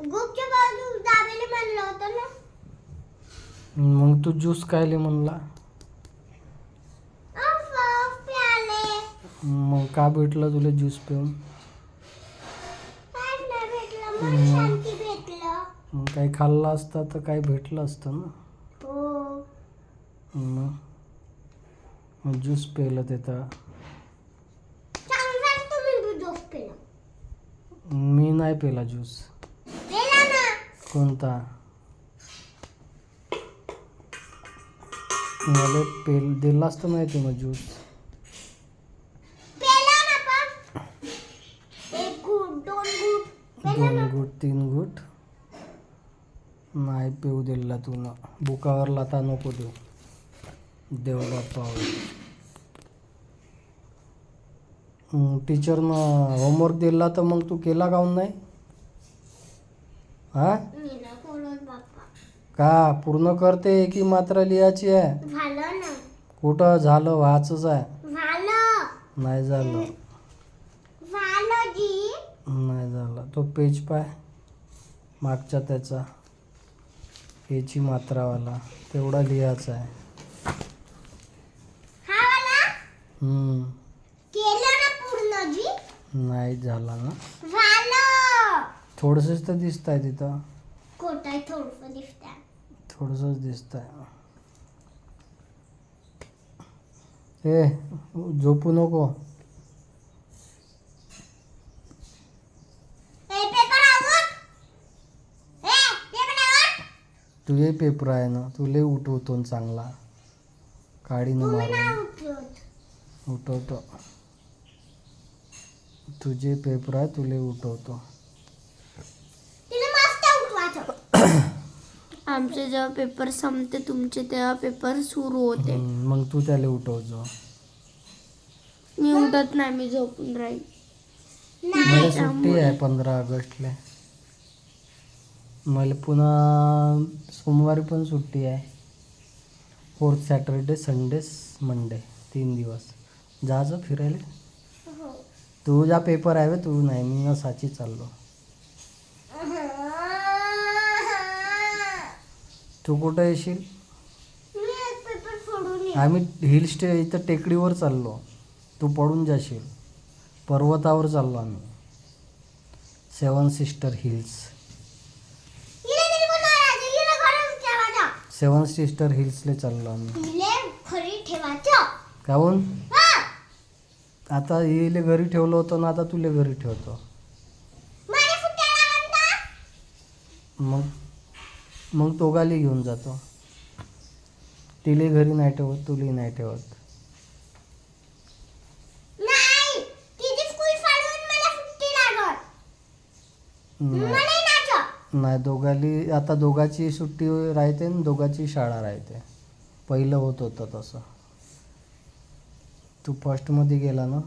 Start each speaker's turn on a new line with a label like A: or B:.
A: गुपच्या बाजू दाबेली म्हणलं होतं ना.
B: मग तू ज्यूस कायले म्हणला?
A: प्याले.
B: मग का भेटलं तुला ज्यूस पिऊन?
A: काय नाही भेटलं, मला शांती भेटलं.
B: मग काही खाल्लं असतं तर काही भेटलं असतं ना.
A: हो.
B: मग ज्यूस प्यायला तिथं.
A: चांगला तुम्ही ज्यूस पिला.
B: मी नाही पिला ज्यूस.
A: पिला ना.
B: कोणता? मला दिला असतं माहिती मग ज्यूस.
A: पिला ना पण. एक घूट, दोन घूट. पिला ना.
B: 2 घूट 3 घूट नाही पिऊ दिला तू ना. बुकावर लाथा नको देऊ. देव बाप्पावर. टीचरनं होमवर्क दिला तर मग तू केला काहून नाही? हा?
A: मी ना बोलत बाप्पा.
B: का पूर्ण करते की मात्रा लिहायची आहे?
A: झालं ना.
B: कुठं झालं? व्हायचंच आहे.
A: झालं.
B: नाही झालं.
A: झालं जी.
B: नाही झालं. तो पेज पाय मागच्या त्याचा याची मात्रावाला तेवढा लिहायचा आहे.
A: हा वाला केलं ना पूर्ण जी.
B: नाही झाला ना.
A: झालं.
B: थोडंसंच तर दिसत आहे तिथं.
A: खोटाय थोडंसं दिसतंय.
B: थोडंसंच दिसत आहे. ए झोपू नको. तुझे पेपर आहे ना. तुले उठवतो चांगला काडीनं मारून उठवतो. तुझे पेपर आहे तुले उठवतो.
A: आमचे जेव्हा पेपर संपते तुमचे तेव्हा पेपर सुरू होते.
B: मग तू त्याला उठवतो.
A: मी उठत नाही, मी झोपून राहील.
B: मला सुट्टी आहे 15 ऑगस्टला. मला पुन्हा सोमवारी पण सुट्टी आहे. 4th सॅटर्डे संडे मंडे 3 दिवस जायचं फिरायला. तुझा पेपर आहे तू नाही. मी ना साची चाललो. तू कुठं येशील? आम्ही इथं टेकडीवर चाललो. तू पडून जाशील. पर्वतावर चाललो आम्ही. 7 सिस्टर हिल्स. 7 सिस्टर हिल्सला चाललो आम्ही. काहून? आता हिला घरी ठेवलं होतं ना, आता तुला घरी ठेवतो. मग दोघाली घेऊन जातो. तिले घरी नाही ठेवत, तुला नाही ठेवत. नाही दोघाली आता दोघाची सुट्टी राहते आणि दोघाची शाळा राहते. पहिलं होत होतं तसं. तू फर्स्टमध्ये गेला ना.